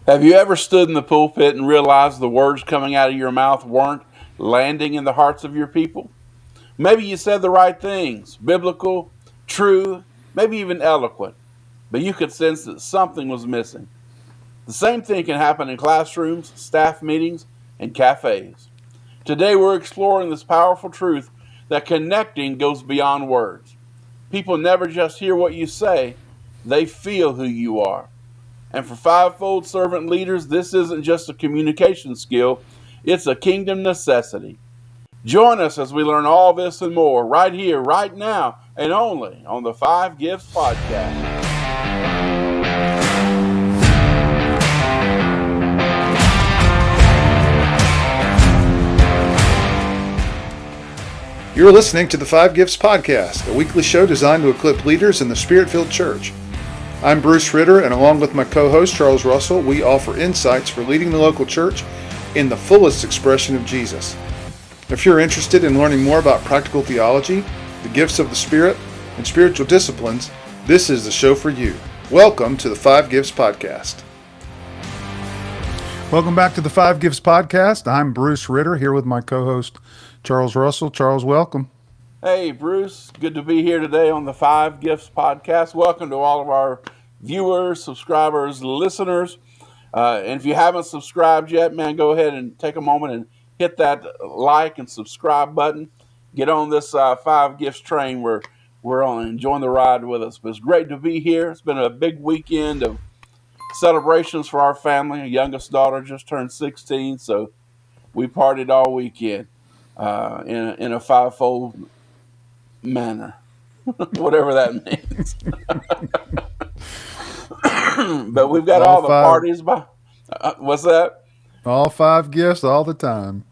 Have you ever stood in the pulpit and realized the words coming out of your mouth weren't landing in the hearts of your people? Maybe you said the right things, biblical, true, maybe even eloquent, but you could sense that something was missing. The same thing can happen in classrooms, staff meetings, and cafes. Today we're exploring this powerful truth that connecting goes beyond words. People never just hear what you say, they feel who you are. And for fivefold servant leaders, this isn't just a communication skill, it's a kingdom necessity. Join us as we learn all this and more right here, right now, and only on the Five Gifts Podcast. You're listening to the Five Gifts Podcast, a weekly show designed to equip leaders in the Spirit-filled church. I'm Bruce Ritter, and along with my co-host Charles Russell, we offer insights for leading the local church in the fullest expression of Jesus. If you're interested in learning more about practical theology, the gifts of the Spirit, and spiritual disciplines, this is the show for you. Welcome to the Five Gifts Podcast. Welcome back to the Five Gifts Podcast. I'm Bruce Ritter, here with my co-host Charles Russell. Charles, welcome. Hey, Bruce. Good to be here today on the Five Gifts Podcast. Welcome to all of our viewers, subscribers, listeners. And if you haven't subscribed yet, man, go ahead and take a moment and hit that like and subscribe button. Get on this Five Gifts train. We're on enjoying the ride with us. But it's great to be here. It's been a big weekend of celebrations for our family. Our youngest daughter just turned 16, so we partied all weekend in a fivefold manner, whatever that means. But we've got all the parties by. What's that? All five gifts all the time.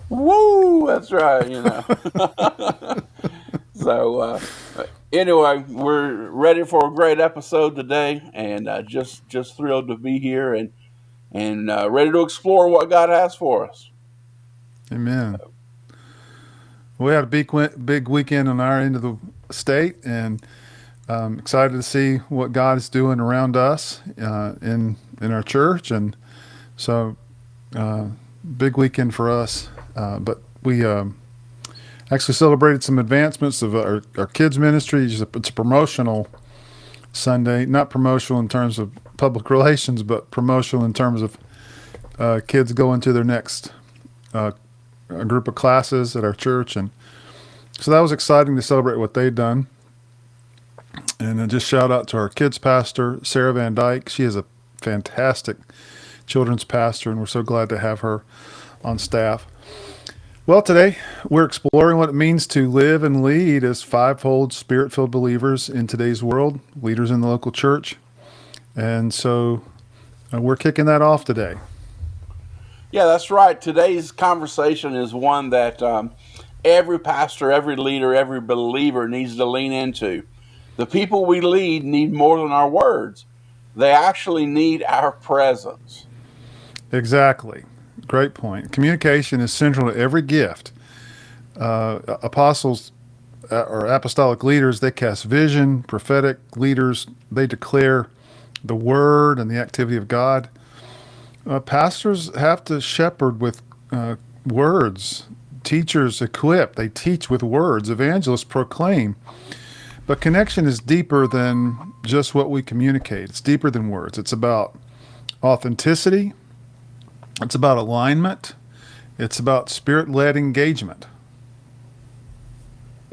Woo! That's right. So anyway, we're ready for a great episode today, and just thrilled to be here and ready to explore what God has for us. Amen. We had a big weekend on our end of the state, and excited to see what God is doing around us in our church, and so big weekend for us. But we actually celebrated some advancements of our kids ministry. It's a promotional Sunday, not promotional in terms of public relations, but promotional in terms of kids going to their next a group of classes at our church, and so that was exciting to celebrate what they'd done. And then just shout out to our kids pastor, Sarah Van Dyke. She is a fantastic children's pastor, and we're so glad to have her on staff. Well, today we're exploring what it means to live and lead as fivefold Spirit-filled believers in today's world, leaders in the local church. And so we're kicking that off today. Yeah, that's right. Today's conversation is one that every pastor, every leader, every believer needs to lean into. The people we lead need more than our words. They actually need our presence. Exactly. Great point. Communication is central to every gift. Apostles or apostolic leaders, they cast vision. Prophetic leaders, they declare the word and the activity of God. Pastors have to shepherd with words. Teachers equip. They teach with words. Evangelists proclaim. But connection is deeper than just what we communicate. It's deeper than words. It's about authenticity. It's about alignment. It's about spirit-led engagement.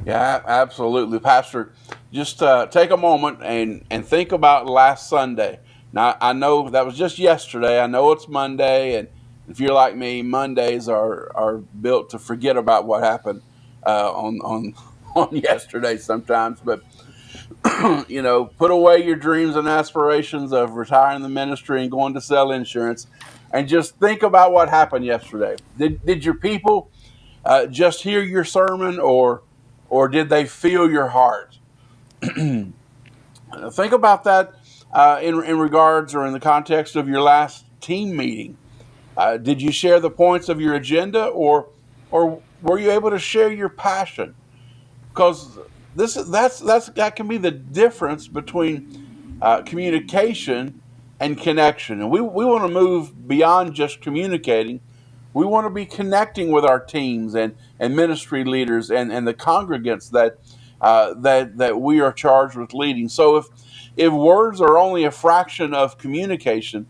Yeah, absolutely. Pastor, just take a moment and think about last Sunday. Now, I know that was just yesterday. I know it's Monday, and if you're like me, Mondays are built to forget about what happened on yesterday sometimes. But put away your dreams and aspirations of retiring the ministry and going to sell insurance, and just think about what happened yesterday. Did your people just hear your sermon, or did they feel your heart? Think about that. In regards or in the context of your last team meeting, did you share the points of your agenda, or were you able to share your passion? Because that can be the difference between communication and connection. And we want to move beyond just communicating. We want to be connecting with our teams and ministry leaders and the congregants that we are charged with leading. So if words are only a fraction of communication,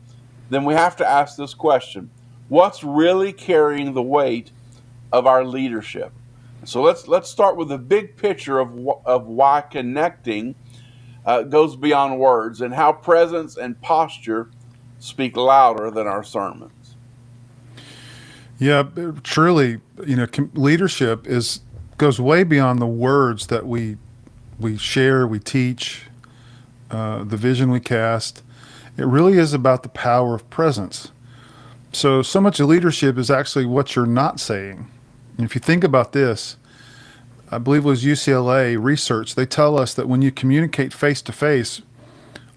then we have to ask this question: what's really carrying the weight of our leadership? So let's start with the big picture of why connecting goes beyond words, and how presence and posture speak louder than our sermons. Yeah, truly, leadership goes way beyond the words that we share, we teach, the vision we cast. It really is about the power of presence. So much of leadership is actually what you're not saying. And if you think about this, I believe it was UCLA research, they tell us that when you communicate face to face,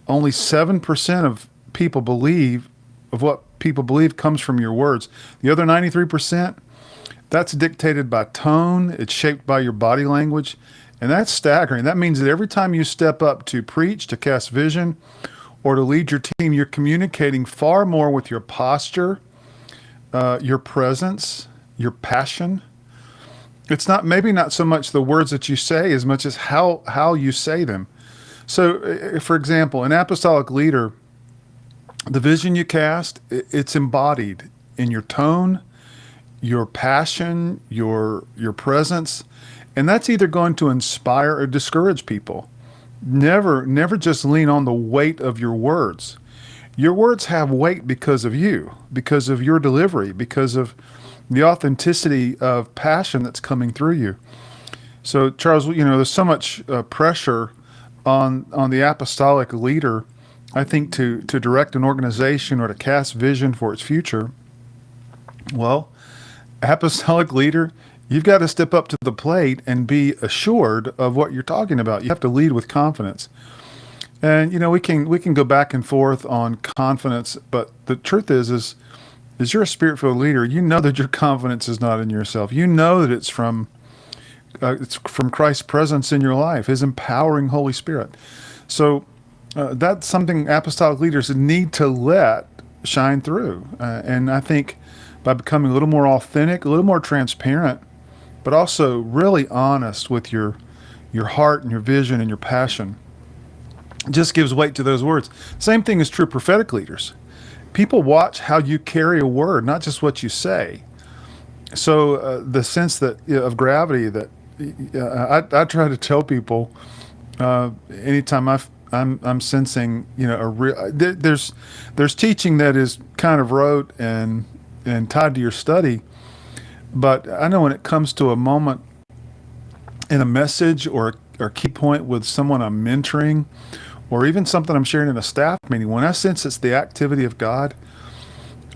only 7% of what people believe comes from your words. The other 93%, that's dictated by tone, it's shaped by your body language, and that's staggering. That means that every time you step up to preach, to cast vision, or to lead your team, you're communicating far more with your posture, your presence, your passion. It's maybe not so much the words that you say as much as how you say them. So, for example, an apostolic leader, the vision you cast, it's embodied in your tone, your passion, your presence, and that's either going to inspire or discourage people. Never just lean on the weight of your words. Your words have weight because of you, because of your delivery, because of the authenticity of passion that's coming through you. So, Charles, there's so much pressure on the apostolic leader, I think, to direct an organization or to cast vision for its future. Well, apostolic leader, you've got to step up to the plate and be assured of what you're talking about. You have to lead with confidence. And we can go back and forth on confidence, but the truth is you're a spirit-filled leader. You know that your confidence is not in yourself. You know that it's from Christ's presence in your life, His empowering Holy Spirit. So that's something apostolic leaders need to let shine through. And I think by becoming a little more authentic, a little more transparent, but also really honest with your heart and your vision and your passion, just gives weight to those words. Same thing is true of prophetic leaders. People watch how you carry a word, not just what you say. So the sense that of gravity that I try to tell people anytime I'm sensing there's teaching that is kind of rote and tied to your study, but I know when it comes to a moment in a message or key point with someone I'm mentoring, or even something I'm sharing in a staff meeting, when I sense it's the activity of God,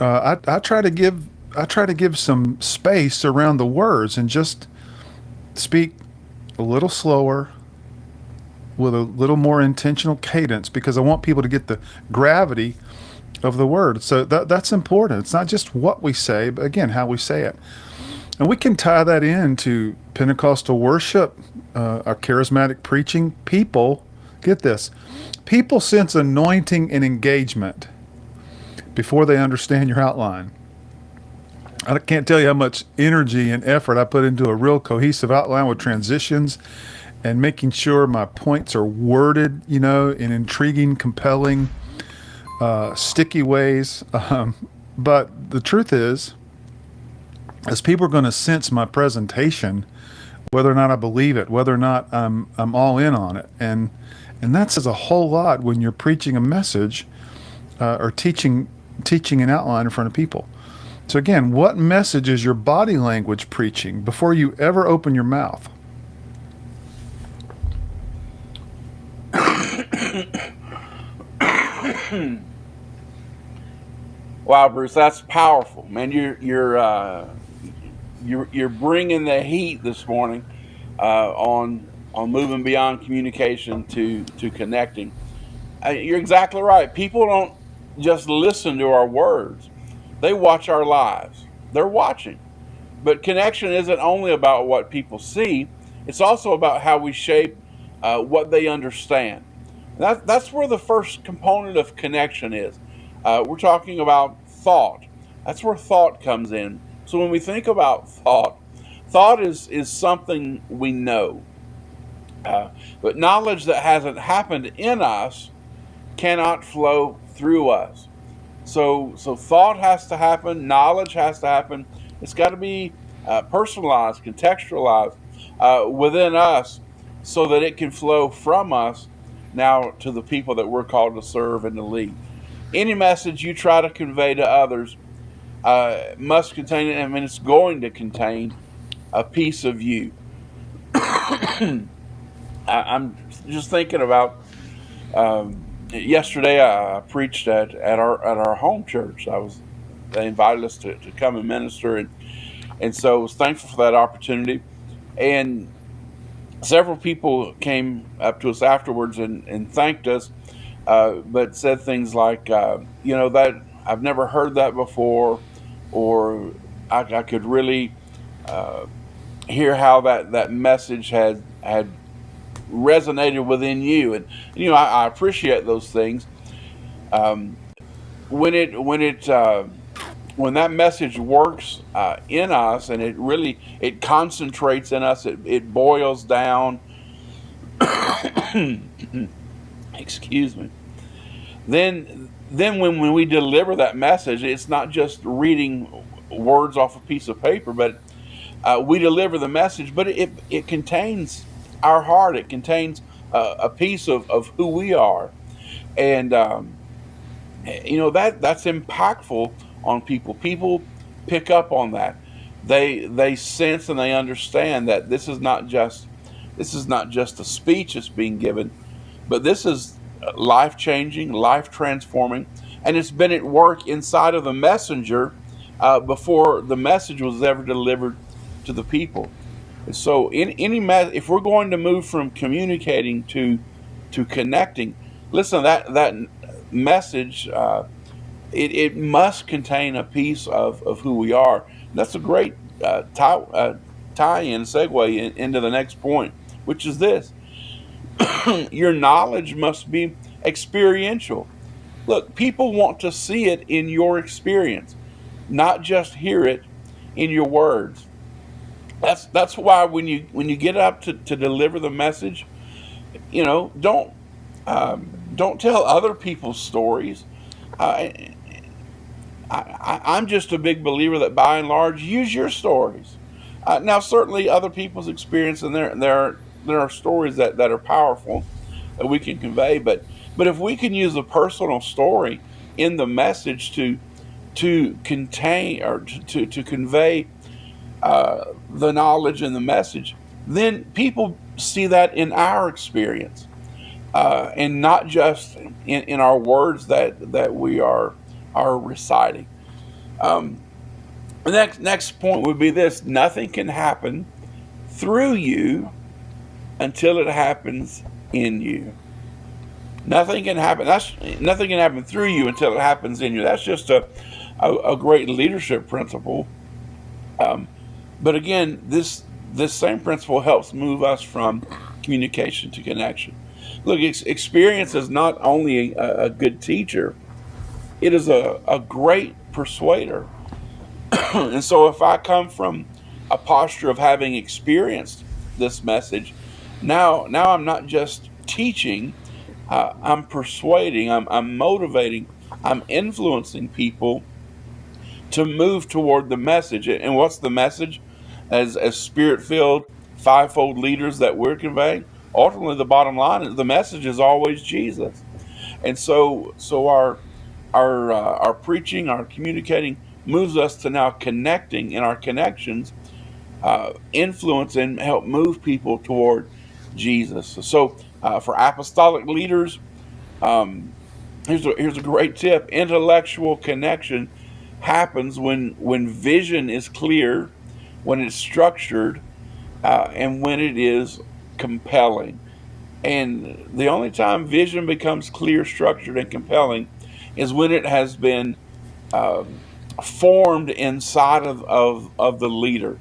I try to give some space around the words and just speak a little slower with a little more intentional cadence, because I want people to get the gravity of the word. So that's important. It's not just what we say, but again, how we say it. And we can tie that into Pentecostal worship, our charismatic preaching. People, get this, people sense anointing and engagement before they understand your outline. I can't tell you how much energy and effort I put into a real cohesive outline with transitions and making sure my points are worded, in intriguing, compelling, sticky ways. But the truth is, as people are going to sense my presentation, whether or not I believe it, whether or not I'm all in on it, and that says a whole lot when you're preaching a message or teaching an outline in front of people. So again, what message is your body language preaching before you ever open your mouth? Wow, Bruce, that's powerful, man. You're bringing the heat this morning on moving beyond communication to connecting. You're exactly right. People don't just listen to our words; they watch our lives. They're watching. But connection isn't only about what people see; it's also about how we shape what they understand. That's where the first component of connection is. We're talking about thought. That's where thought comes in. So when we think about thought, thought is something we know. But knowledge that hasn't happened in us cannot flow through us. So thought has to happen, knowledge has to happen. It's got to be personalized, contextualized within us, so that it can flow from us now to the people that we're called to serve and to lead. Any message you try to convey to others must contain, I mean, it's going to contain a piece of you. I'm just thinking about yesterday. I preached at our home church. They invited us to come and minister, and so I was thankful for that opportunity. And several people came up to us afterwards and thanked us, but said things like, that I've never heard that before, or I could really uh, hear how that message had resonated within you. And I appreciate those things. Um, when that message works in us, and it concentrates in us, it boils down. Excuse me. Then when we deliver that message, it's not just reading words off a piece of paper, but we deliver the message, but it contains our heart. It contains a piece of who we are. And that's impactful on people. People pick up on that. They sense and they understand that this is not just a speech that's being given, but this is life changing, life transforming, and it's been at work inside of the messenger before the message was ever delivered to the people. And so, if we're going to move from communicating to connecting, listen, that message, it must contain a piece of who we are. That's a great tie-in, segue into the next point, which is this: your knowledge must be experiential. Look, people want to see it in your experience, not just hear it in your words. That's why when you get up to deliver the message, don't tell other people's stories. Uh, I'm just a big believer that by and large, use your stories. Now, certainly, other people's experience, and there are stories that are powerful that we can convey. But if we can use a personal story in the message to contain, or to convey the knowledge and the message, then people see that in our experience, and not just in our words that we are reciting. Um, the next point would be this: nothing can happen through you until it happens in you. Nothing can happen. Nothing can happen through you until it happens in you. That's just a great leadership principle. Um, but again, this same principle helps move us from communication to connection. Look, experience is not only a good teacher; it is a great persuader. And so, if I come from a posture of having experienced this message, now I'm not just teaching; I'm persuading, I'm motivating, I'm influencing people to move toward the message. And what's the message? As spirit-filled, fivefold leaders that we're conveying, ultimately the bottom line is the message is always Jesus. And so our preaching, our communicating moves us to now connecting, in our connections, influence and help move people toward Jesus. So for apostolic leaders, um, here's a great tip: intellectual connection happens when vision is clear, when it's structured, and when it is compelling. And the only time vision becomes clear, structured, and compelling is when it has been um, formed inside of the leader.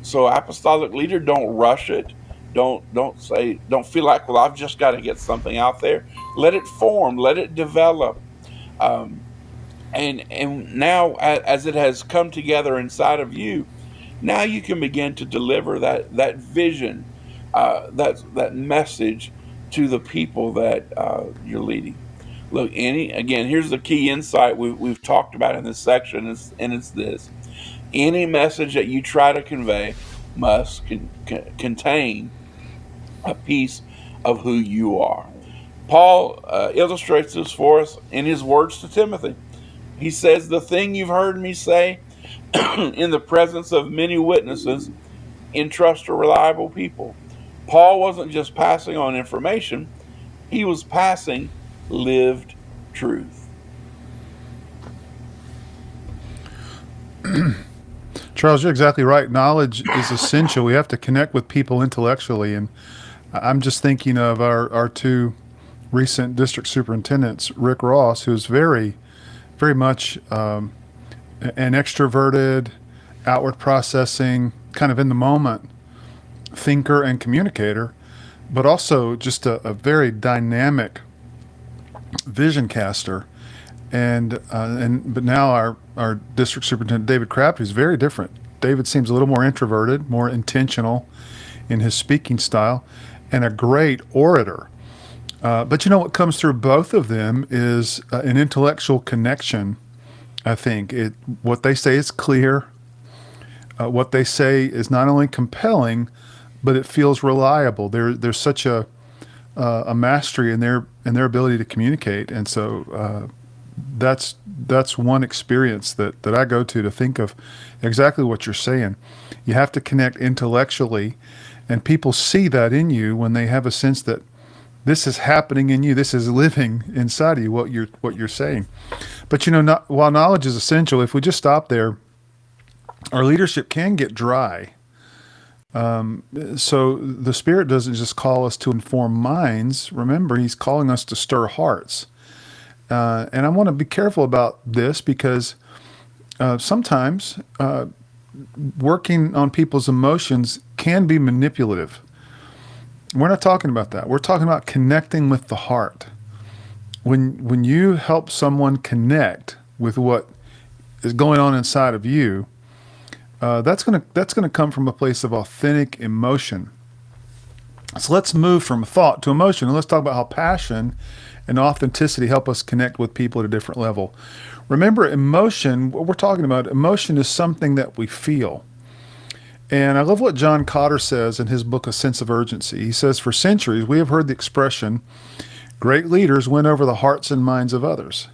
So apostolic leader, don't rush it. Don't feel like, well, I've just got to get something out there. Let it form, let it develop. And now, as it has come together inside of you, now you can begin to deliver that vision, that message to the people that you're leading. Look, here's the key insight we've talked about in this section, and it's this: any message that you try to convey must contain a piece of who you are. Paul illustrates this for us in his words to Timothy. He says, "The thing you've heard me say in the presence of many witnesses, entrust to reliable people." Paul wasn't just passing on information, he was passing lived truth. Charles, you're exactly right. Knowledge is essential. We have to connect with people intellectually. And I'm just thinking of our two recent district superintendents, Rick Ross, who's very, very much an extroverted, outward processing, kind of in the moment thinker and communicator, but also just a very dynamic vision caster. But now our district superintendent, David Crabtree, is very different. David seems a little more introverted, more intentional in his speaking style, and a great orator. But what comes through both of them is an intellectual connection. I think what they say is clear. What they say is not only compelling, but it feels reliable. There's such a mastery in their ability to communicate, and so that's one experience that I go to think of exactly what you're saying. You have to connect intellectually, and people see that in you when they have a sense that this is happening in you. This is living inside of you, what you're saying. But while knowledge is essential, if we just stop there, our leadership can get dry. So the Spirit doesn't just call us to inform minds. Remember, He's calling us to stir hearts. And I want to be careful about this because sometimes working on people's emotions can be manipulative. We're not talking about that. We're talking about connecting with the heart. When you help someone connect with what is going on inside of you, that's gonna come from a place of authentic emotion. So let's move from thought to emotion, and let's talk about how passion and authenticity help us connect with people at a different level. Remember, emotion, what we're talking about, emotion is something that we feel. And I love what John Cotter says in his book, A Sense of Urgency. He says, "For centuries, we have heard the expression, 'Great leaders win over the hearts and minds of others.'"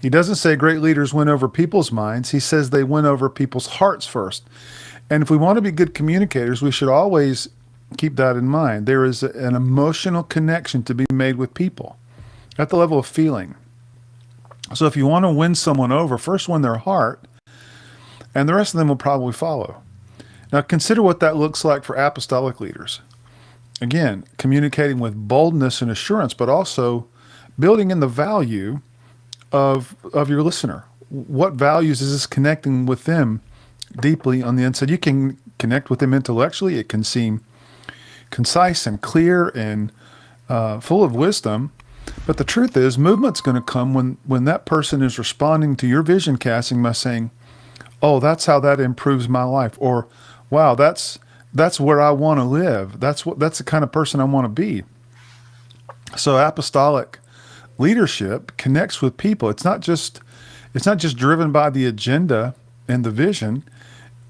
He doesn't say great leaders win over people's minds. He says they win over people's hearts first. And if we want to be good communicators, we should always keep that in mind. There is an emotional connection to be made with people at the level of feeling. So if you want to win someone over, first win their heart, and the rest of them will probably follow. Now consider what that looks like for apostolic leaders. Again, communicating with boldness and assurance, but also building in the value of your listener. What values is this connecting with them deeply on the inside? You can connect with them intellectually. It can seem concise and clear and full of wisdom. But the truth is, movement's going to come when that person is responding to your vision casting by saying, "Oh, that's how that improves my life," or "Wow, that's where I want to live. That's the kind of person I want to be." So apostolic leadership connects with people. It's not just driven by the agenda and the vision.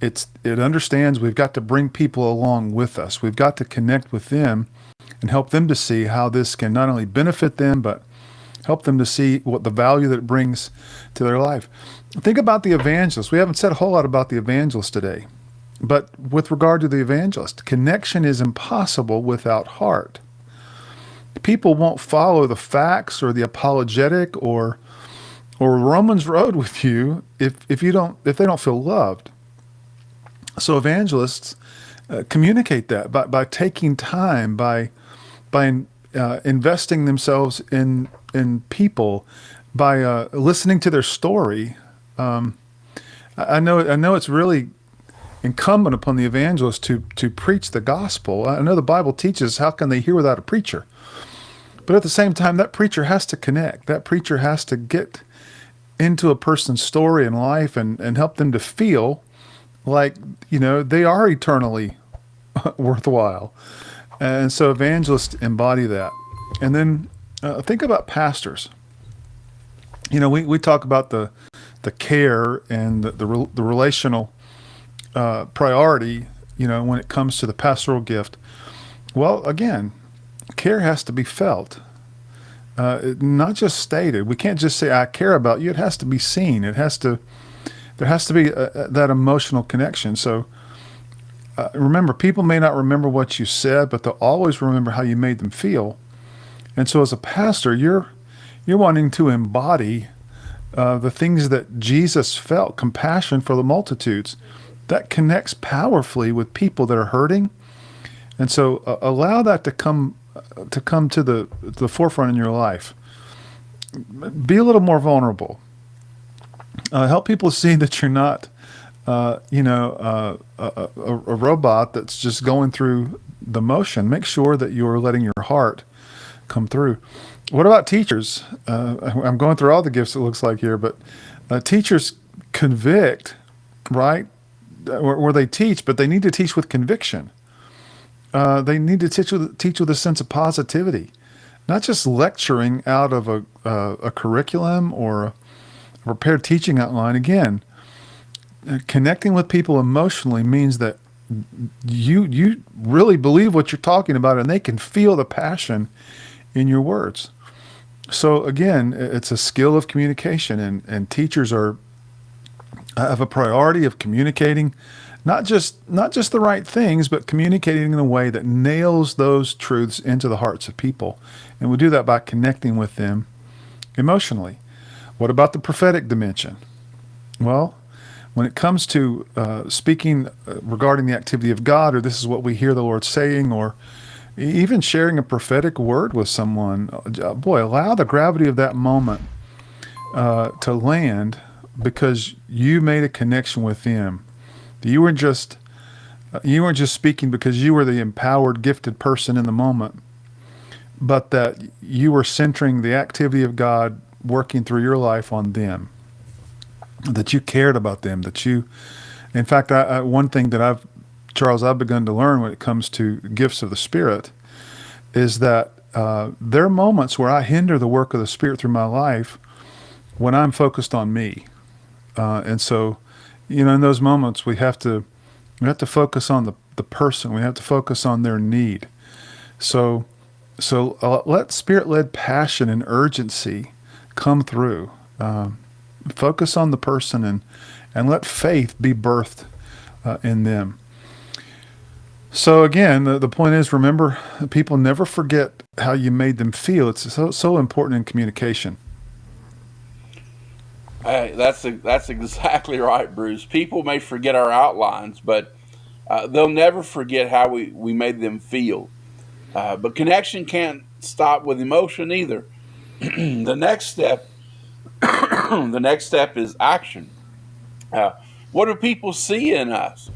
It understands we've got to bring people along with us. We've got to connect with them and help them to see how this can not only benefit them, but help them to see what the value that it brings to their life. Think about the evangelist. We haven't said a whole lot about the evangelist today, but with regard to the evangelist, connection is impossible without heart. People won't follow the facts or the apologetic or Romans Road with you if they don't feel loved. So evangelists communicate that by taking time, by investing themselves in people, by listening to their story. I know it's really incumbent upon the evangelist to preach the gospel. I know the Bible teaches, how can they hear without a preacher? But at the same time, that preacher has to connect. That preacher has to get into a person's story and life and help them to feel like, they are eternally worthwhile. And so evangelists embody that. And then think about pastors. We talk about the care and the relational priority, when it comes to the pastoral gift. Well, again, care has to be felt, not just stated. We can't just say, I care about you. It has to be seen. There has to be that emotional connection. So remember, people may not remember what you said, but they'll always remember how you made them feel. And so as a pastor, you're wanting to embody the things that Jesus felt, compassion for the multitudes. That connects powerfully with people that are hurting. And so allow that to come to the forefront in your life. Be a little more vulnerable. Help people see that you're not, a robot that's just going through the motion. Make sure that you're letting your heart come through. What about teachers? I'm going through all the gifts, it looks like here, but teachers convict, right? Where they teach, but they need to teach with conviction. They need to teach with a sense of positivity, not just lecturing out of a curriculum or a prepared teaching outline. Again, connecting with people emotionally means that you really believe what you're talking about, and they can feel the passion in your words. So again, it's a skill of communication, and teachers have a priority of communicating not just the right things, but communicating in a way that nails those truths into the hearts of people. And we do that by connecting with them emotionally. What about the prophetic dimension? Well, when it comes to speaking regarding the activity of God, or this is what we hear the Lord saying, or even sharing a prophetic word with someone, allow the gravity of that moment to land, because you made a connection with them. You weren't just speaking because you were the empowered, gifted person in the moment, but that you were centering the activity of God working through your life on them, that you cared about them, in fact, one thing that I've begun to learn when it comes to gifts of the Spirit is that there are moments where I hinder the work of the Spirit through my life when I'm focused on me. And so, in those moments, we have to focus on the person. We have to focus on their need. So let Spirit-led passion and urgency come through. Focus on the person and let faith be birthed in them. So again, the point is, remember, people never forget how you made them feel. It's so important in communication. Hey, that's exactly right, Bruce. People may forget our outlines, but they'll never forget how we made them feel. But connection can't stop with emotion either. The next step, the next step is action. What do people see in us?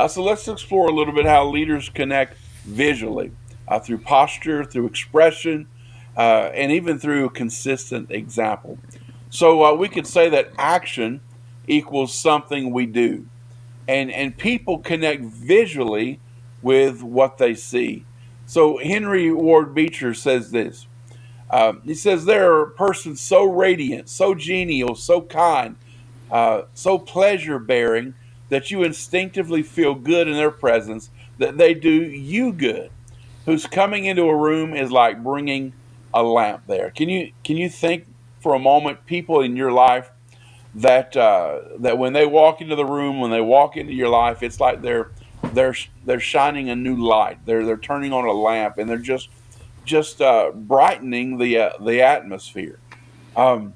So let's explore a little bit how leaders connect visually, through posture, through expression, and even through a consistent example. So we could say that action equals something we do, and people connect visually with what they see. So Henry Ward Beecher says this. He says there are persons so radiant, so genial, so kind, so pleasure bearing that you instinctively feel good in their presence, that they do you good. Whose coming into a room is like bringing a lamp there. Can you think for a moment people in your life that when they walk into the room, when they walk into your life, it's like they're shining a new light. They're turning on a lamp, and they're just brightening the atmosphere. Um,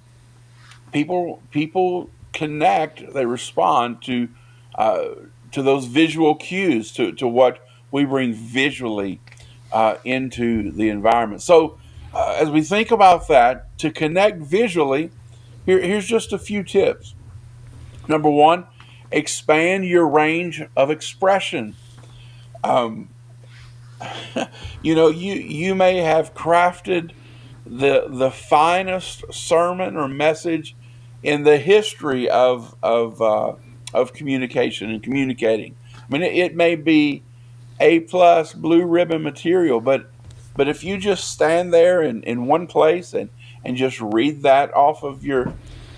people connect. They respond to those visual cues, to what we bring visually into the environment. So as we think about that, to connect visually, here's just a few tips. Number one, expand your range of expression. Um, you may have crafted the finest sermon or message in the history of communication and communicating. I mean, it may be A plus blue ribbon material, but if you just stand there in one place and just read that off of your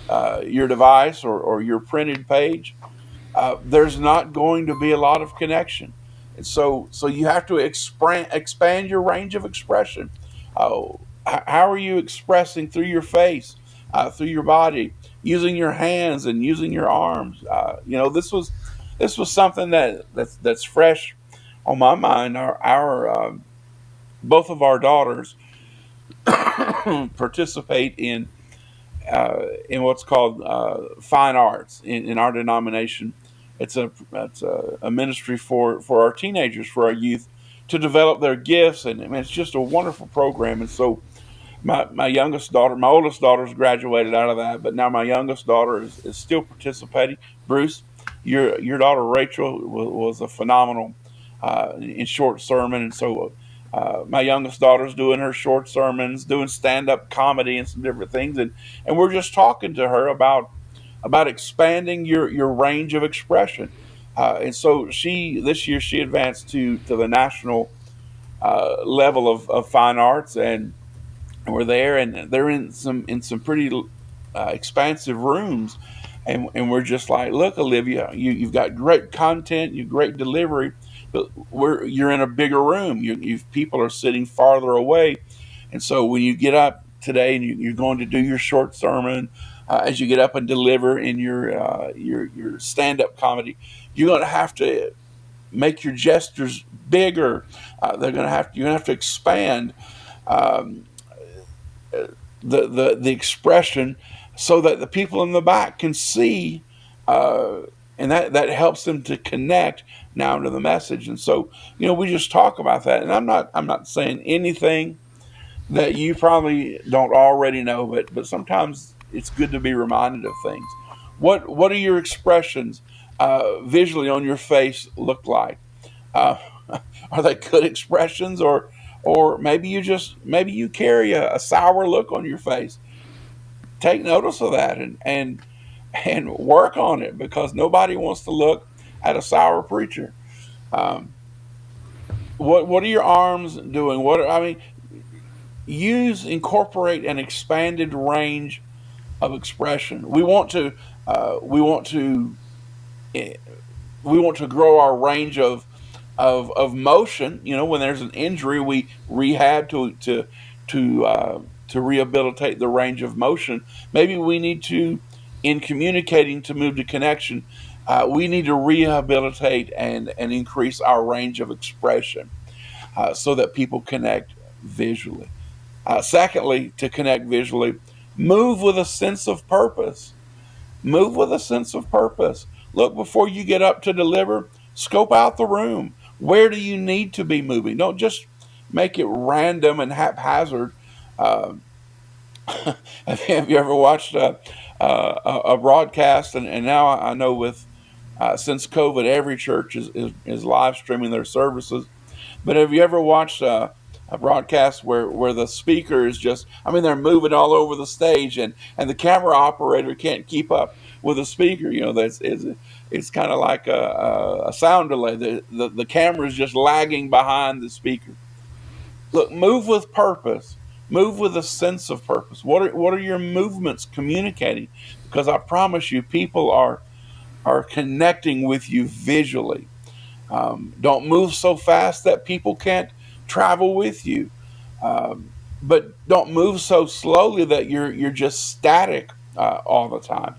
device or your printed page, there's not going to be a lot of connection. And so you have to expand your range of expression. How are you expressing through your face, through your body, using your hands and using your arms? This was something that's fresh on my mind. Our both of our daughters participate in what's called fine arts in our denomination. It's a ministry for our teenagers, for our youth, to develop their gifts, and I mean, it's just a wonderful program. And so my youngest daughter, my oldest daughter's graduated out of that, but now my youngest daughter is still participating. Bruce, your daughter Rachel was a phenomenal in short sermon, and so my youngest daughter's doing her short sermons, doing stand up comedy and some different things, and we're just talking to her about expanding your range of expression. And so she this year she advanced to the national level of fine arts, and we're there, and they're in some pretty expansive rooms, and we're just like, look, Olivia, you've got great content, you great delivery, but you're in a bigger room. People are sitting farther away, and so when you get up today and you're going to do your short sermon, as you get up and deliver in your stand up comedy, you're going to have to make your gestures bigger. You're going to have to expand um, the expression so that the people in the back can see, uh, and that helps them to connect now to the message. And so we just talk about that, and I'm not saying anything that you probably don't already know, but sometimes it's good to be reminded of things. What are your expressions visually on your face look like? Uh, are they good expressions, or maybe you carry a sour look on your face? Take notice of that, and work on it, because nobody wants to look at a sour preacher. Um, what are your arms doing? I mean, incorporate an expanded range of expression. Eh, we want to grow our range of motion. When there's an injury, we rehab to rehabilitate the range of motion. Maybe we need to, in communicating to move to connection, we need to rehabilitate and increase our range of expression, so that people connect visually. Secondly, to connect visually, move with a sense of purpose. Move with a sense of purpose. Look, before you get up to deliver, scope out the room. Where do you need to be moving? Don't just make it random and haphazard. Uh, have you ever watched a broadcast? And now I know with since COVID, every church is live streaming their services. But have you ever watched a broadcast where the speaker is just, I mean, they're moving all over the stage, and the camera operator can't keep up with the speaker? It's kind of like a sound delay. The camera is just lagging behind the speaker. Look, move with purpose. Move with a sense of purpose. What are your movements communicating? Because I promise you, people are connecting with you visually. Don't move so fast that people can't travel with you, but don't move so slowly that you're just static all the time.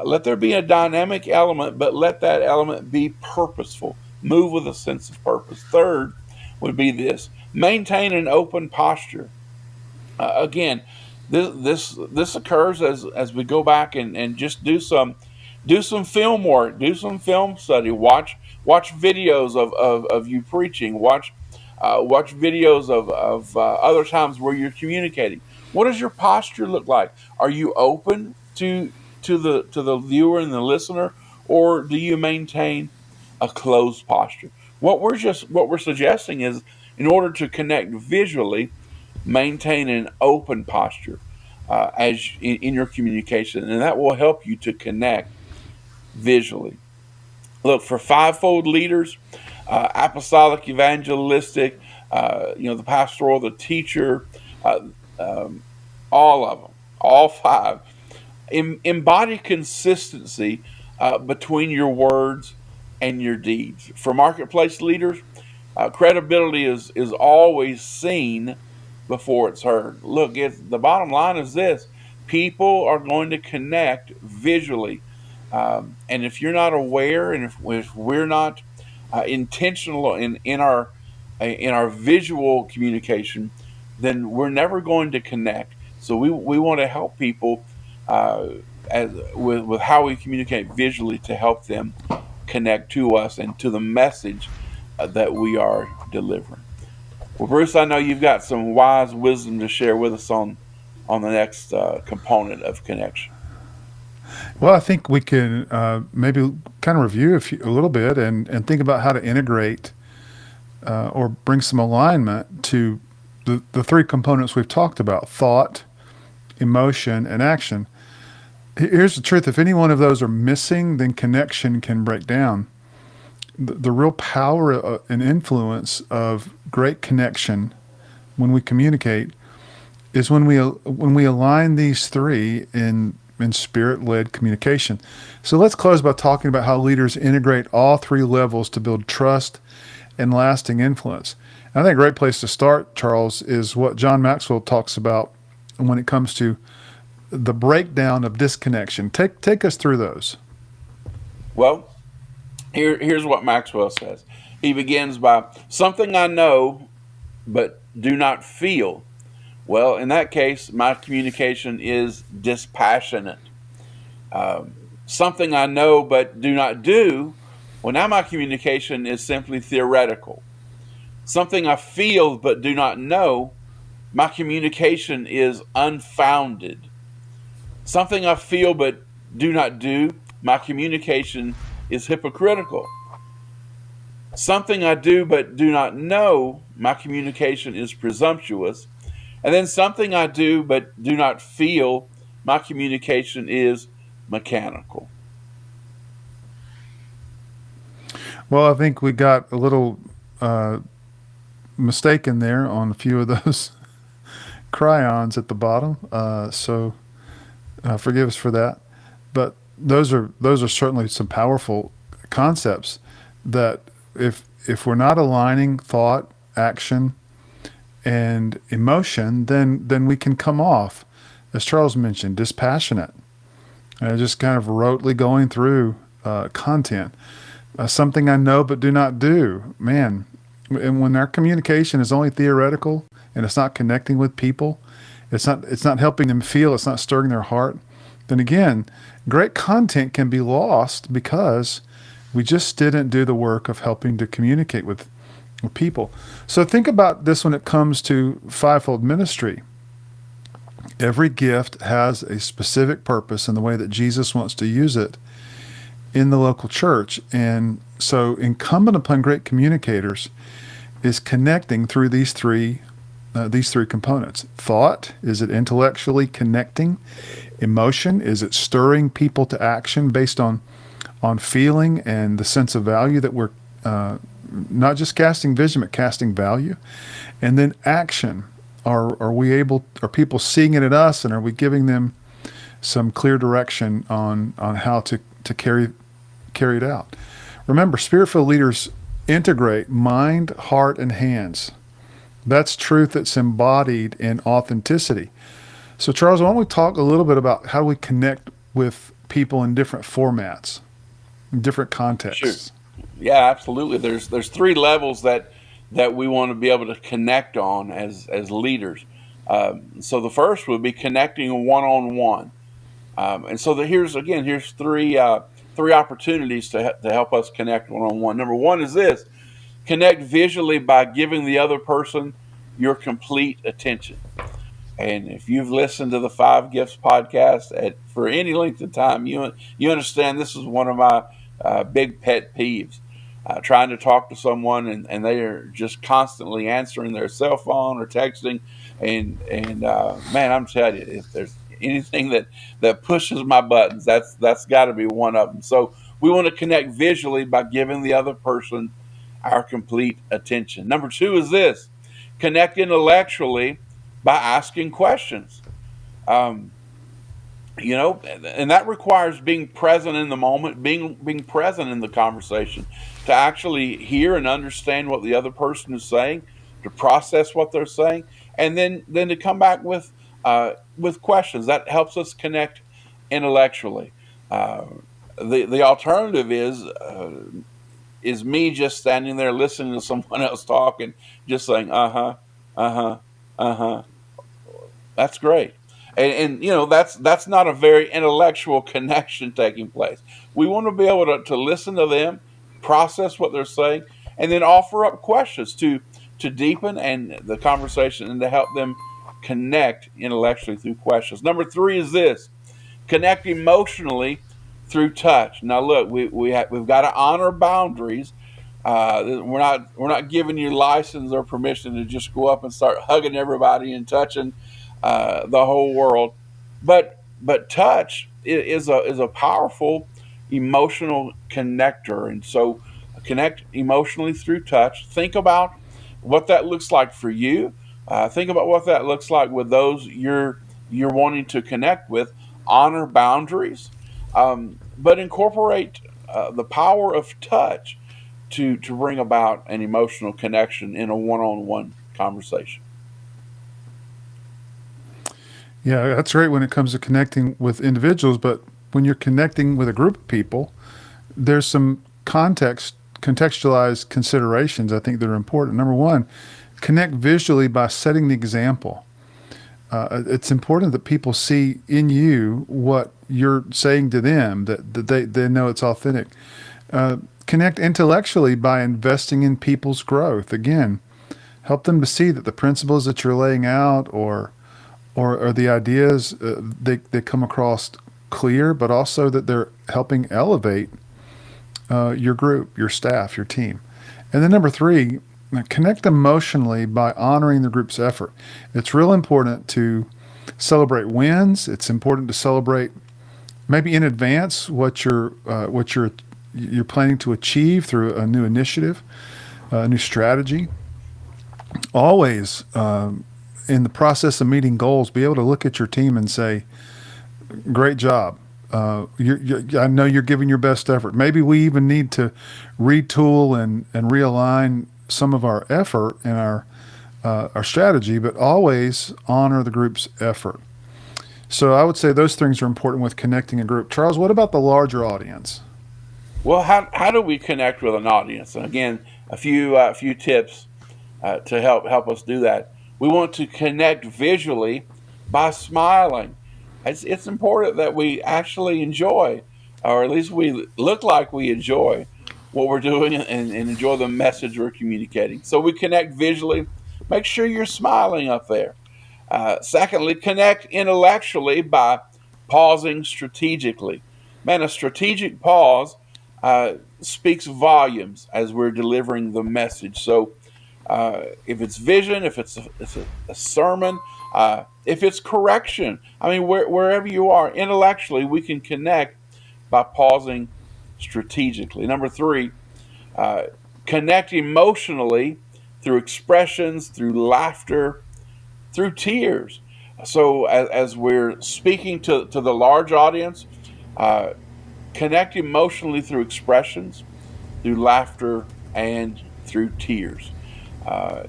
Let there be a dynamic element, but let that element be purposeful. Move with a sense of purpose. Third would be this: maintain an open posture. Again, this occurs as we go back and just do some film work, do some film study, watch videos of you preaching, watch videos of other times where you're communicating. What does your posture look like? Are you open to the viewer and the listener, or do you maintain a closed posture? What we're suggesting is, in order to connect visually, Maintain an open posture as in your communication, and that will help you to connect visually. Look, for fivefold leaders, apostolic, evangelistic, the pastoral, the teacher, uh, um, all of them, all five, embody consistency between your words and your deeds. For marketplace leaders, credibility is always seen before it's heard. Look, the bottom line is this: people are going to connect visually, and if you're not aware, and if we're not intentional in our visual communication, then we're never going to connect. So we want to help people uh, with how we communicate visually to help them connect to us and to the message that we are delivering. Well, Bruce, I know you've got some wise wisdom to share with us on the next component of connection. Well, I think we can maybe kind of review a little bit and think about how to integrate or bring some alignment to the three components we've talked about: thought, emotion, and action. Here's the truth: if any one of those are missing, then connection can break down. The real power and influence of great connection when we communicate is when we align these three in spirit-led communication. So let's close by talking about how leaders integrate all three levels to build trust and lasting influence. And I think a great place to start, Charles, is what John Maxwell talks about when it comes to the breakdown of disconnection. Take us through those. Well, here's what Maxwell says. He begins by something I know but do not feel. Well, in that case, my communication is dispassionate. Something I know but do not do. Well, now my communication is simply theoretical. Something I feel but do not know. My communication is unfounded. Something I feel but do not do. My communication is hypocritical. Something I do but do not know. My communication is presumptuous. And then something I do but do not feel. My communication is mechanical. Well, I think we got a little mistake in there on a few of those cryons at the bottom. So forgive us for that. But those are certainly some powerful concepts that if we're not aligning thought, action, and emotion, then we can come off, as Charles mentioned, dispassionate, just kind of rotely going through content. Something I know but do not do, man. And when our communication is only theoretical and it's not connecting with people, it's not helping them feel, it's not stirring their heart, then again, great content can be lost because we just didn't do the work of helping to communicate with people. So think about this when it comes to fivefold ministry. Every gift has a specific purpose in the way that Jesus wants to use it in the local church. And so incumbent upon great communicators is connecting through these three components. Thought, is it intellectually connecting? Emotion, is it stirring people to action based on feeling and the sense of value that we're not just casting vision, but casting value? And then action, are people seeing it in us, and are we giving them some clear direction on how to carry it out? Remember, spirit-filled leaders integrate mind, heart, and hands. That's truth that's embodied in authenticity. So, Charles, why don't we talk a little bit about how we connect with people in different formats, in different Sure. contexts? Yeah, absolutely. There's three levels that we want to be able to connect on as leaders. So the first would be connecting one on one. And so here's three opportunities to help us connect one on one. Number one is this: connect visually by giving the other person your complete attention. And if you've listened to the Five Gifts podcast for any length of time, you understand this is one of my big pet peeves. Trying to talk to someone and they are just constantly answering their cell phone or texting. And man, I'm telling you, if there's anything that pushes my buttons, that's got to be one of them. So we want to connect visually by giving the other person our complete attention. Number two is this: connect intellectually by asking questions. Um, and that requires being present in the moment, being present in the conversation, to actually hear and understand what the other person is saying, to process what they're saying, and then to come back with questions. That helps us connect intellectually. uh, the alternative is me just standing there listening to someone else talk and just saying uh-huh, uh-huh, uh-huh. That's great. And that's not a very intellectual connection taking place. We want to be able to listen to them, process what they're saying, and then offer up questions to deepen and the conversation and to help them connect intellectually through questions. Number three is this: connect emotionally through touch. Now, look, we've got to honor boundaries. We're not giving you license or permission to just go up and start hugging everybody and touching the whole world. But touch is a powerful emotional connector, and so connect emotionally through touch. Think about what that looks like for you. Think about what that looks like with those you're wanting to connect with. Honor boundaries, but incorporate the power of touch to bring about an emotional connection in a one-on-one conversation. Yeah, that's great when it comes to connecting with individuals, but when you're connecting with a group of people, there's some contextualized considerations I think that are important. Number one, connect visually by setting the example. It's important that people see in you what you're saying to them, that they know it's authentic. Connect intellectually by investing in people's growth. Again, help them to see that the principles that you're laying out or the ideas they come across clear, but also that they're helping elevate your group, your staff, your team. And then number three, connect emotionally by honoring the group's effort. It's real important to celebrate wins. It's important to celebrate maybe in advance what you're planning to achieve through a new initiative, a new strategy. Always, in the process of meeting goals, be able to look at your team and say, "Great job. I know you're giving your best effort." Maybe we even need to retool and realign some of our effort and our strategy, but always honor the group's effort. So I would say those things are important with connecting a group. Charles, what about the larger audience? Well, how do we connect with an audience? And again, a few tips to help us do that. We want to connect visually by smiling. It's important that we actually enjoy, or at least we look like we enjoy what we're doing and enjoy the message we're communicating. So we connect visually. Make sure you're smiling up there. Secondly, connect intellectually by pausing strategically. Man, a strategic pause speaks volumes as we're delivering the message. So, if it's vision, if it's a sermon, if it's correction, I mean, wherever you are intellectually, we can connect by pausing strategically. Number three, uh, connect emotionally through expressions, through laughter, through tears. So as we're speaking to the large audience, uh, connect emotionally through expressions, through laughter, and through tears.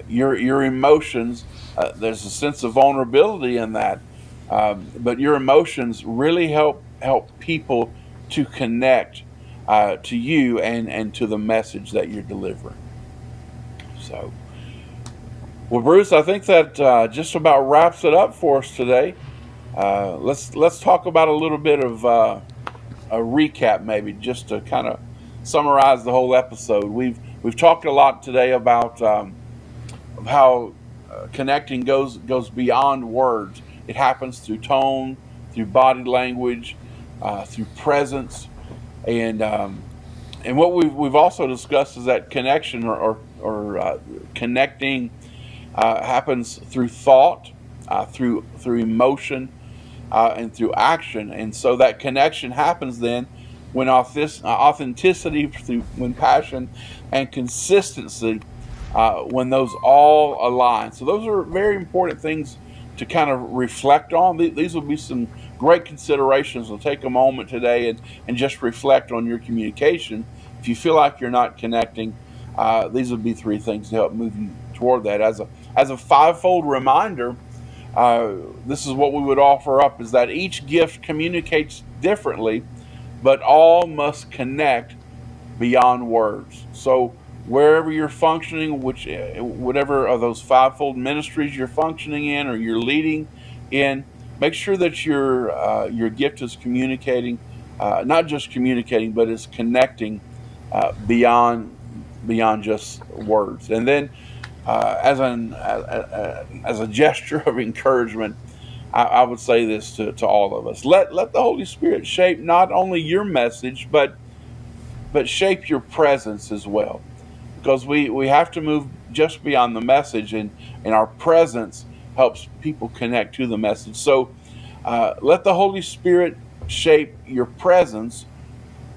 Your emotions, there's a sense of vulnerability in that, but your emotions really help people to connect to you and to the message that you're delivering. So, well, Bruce, I think that just about wraps it up for us today. Let's talk about a little bit of a recap, maybe just to kind of summarize the whole episode. We've talked a lot today about of how connecting goes beyond words. It happens through tone, through body language, through presence, and what we've also discussed is that connection or connecting happens through thought, through emotion, and through action. And so that connection happens then when authenticity, when passion and consistency, when those all align. So those are very important things to kind of reflect on. These will be some great considerations. So take a moment today and just reflect on your communication. If you feel like you're not connecting, these would be 3 things to help move you toward that. As a fivefold reminder, this is what we would offer up, is that each gift communicates differently, but all must connect beyond words. So wherever you're functioning, whatever of those fivefold ministries you're functioning in or you're leading in, make sure that your gift is communicating, not just communicating, but is connecting beyond just words. And then as a gesture of encouragement, I would say this to all of us: let the Holy Spirit shape not only your message, but shape your presence as well, because we have to move just beyond the message, and our presence helps people connect to the message. So let the Holy Spirit shape your presence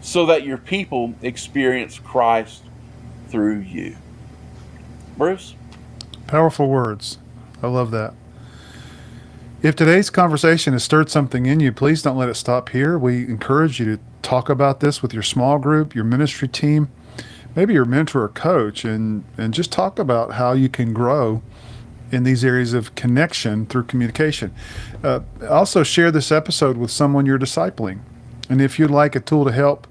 so that your people experience Christ through you. Bruce? Powerful words. I love that. If today's conversation has stirred something in you, please don't let it stop here. We encourage you to talk about this with your small group, your ministry team, maybe your mentor or coach, and just talk about how you can grow in these areas of connection through communication. Also share this episode with someone you're discipling. And if you'd like a tool to help,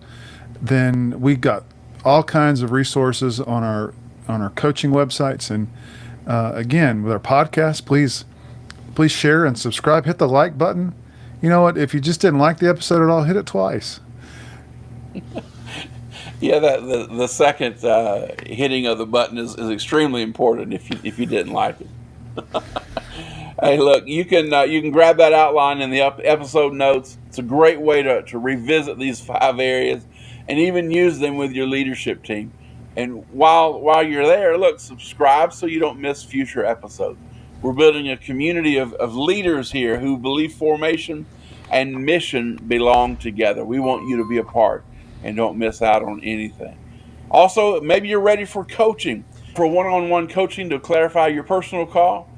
then we've got all kinds of resources on our coaching websites. And again, with our podcast, please share and subscribe. Hit the like button. You know what? If you just didn't like the episode at all, hit it twice. Yeah, the second hitting of the button is extremely important if you didn't like it. Hey, look, you can grab that outline in the episode notes. It's a great way to revisit these 5 areas and even use them with your leadership team. And while you're there, look, subscribe so you don't miss future episodes. We're building a community of leaders here who believe formation and mission belong together. We want you to be a part and don't miss out on anything. Also, maybe you're ready for coaching, for one-on-one coaching to clarify your personal call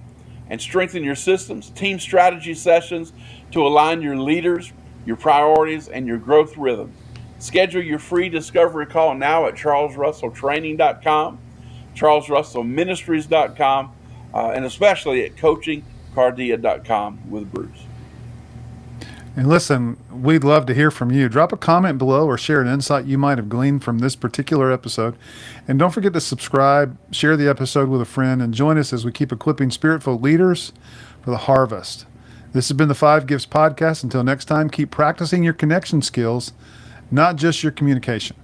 and strengthen your systems, team strategy sessions to align your leaders, your priorities, and your growth rhythm. Schedule your free discovery call now at charlesrusselltraining.com, charlesrussellministries.com, and especially at coachingcardia.com with Bruce. And listen, we'd love to hear from you. Drop a comment below or share an insight you might have gleaned from this particular episode. And don't forget to subscribe, share the episode with a friend, and join us as we keep equipping Spirit-filled leaders for the harvest. This has been the 5 Gifts Podcast. Until next time, keep practicing your connection skills, not just your communication.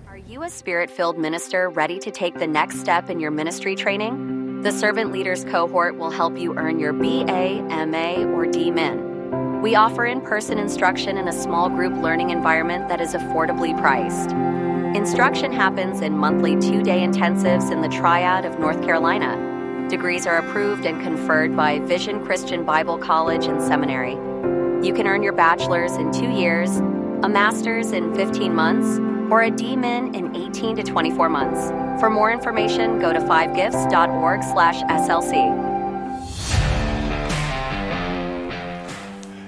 Are you a Spirit-filled minister ready to take the next step in your ministry training? The Servant Leaders Cohort will help you earn your BA, MA, or DMin. We offer in-person instruction in a small group learning environment that is affordably priced. Instruction happens in monthly 2-day intensives in the Triad of North Carolina. Degrees are approved and conferred by Vision Christian Bible College and Seminary. You can earn your bachelor's in 2 years, a master's in 15 months, or a DMin in 18 to 24 months. For more information, go to 5gifts.org/SLC.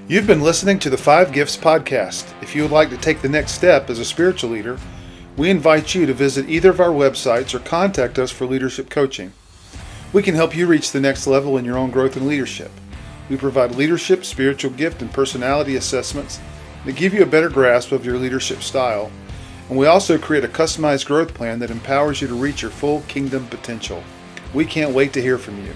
You've been listening to the 5 Gifts Podcast. If you would like to take the next step as a spiritual leader, we invite you to visit either of our websites or contact us for leadership coaching. We can help you reach the next level in your own growth and leadership. We provide leadership, spiritual gift, and personality assessments that give you a better grasp of your leadership style. And we also create a customized growth plan that empowers you to reach your full kingdom potential. We can't wait to hear from you.